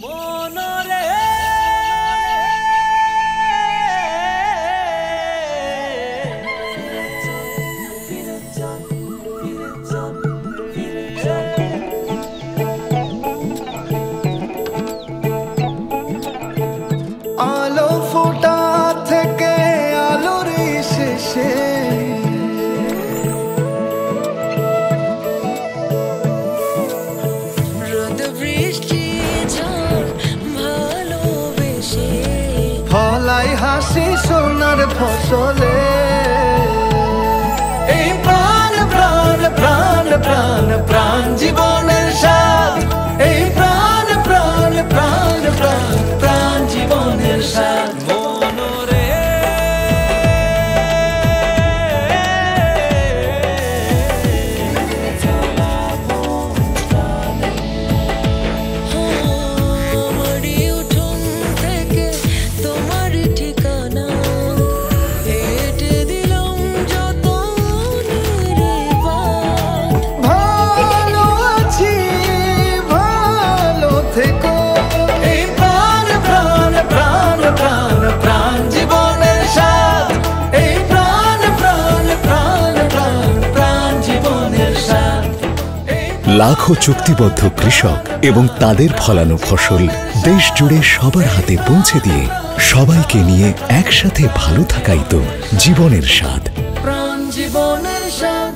মনরে আলো ফোটা থেকে আলোর শেষে রোদ বৃষ্টি ঝড় ভালোবেসে ফলাই হাসি সোনার ফসলে এই প্রাণ প্রাণ প্রাণ প্রাণ প্রাণ জীবনের স্বাদ এই প্রাণ প্রাণ প্রাণ প্রাণ প্রাণ জীবনের স্বাদ মনরে আমারই উঠোন থেকে তোমার ঠিকানা হেঁটে দিলাম যত নির্বাণ ভালো আছি ভালো থেকো এই প্রাণ প্রাণ প্রাণ প্রাণ প্রাণ জীবনের স্বাদ এই প্রাণ প্রাণ প্রাণ প্রাণ প্রাণ জীবনের স্বাদ লাখো চুক্তিবদ্ধ কৃষক এবং তাদের ফলানো ফসল দেশ জুড়ে সবার হাতে পৌঁছে দিয়ে সবাইকে নিয়ে একসাথে ভালো থাকাই তো জীবনের স্বাদ প্রাণ জীবনের স্বাদ।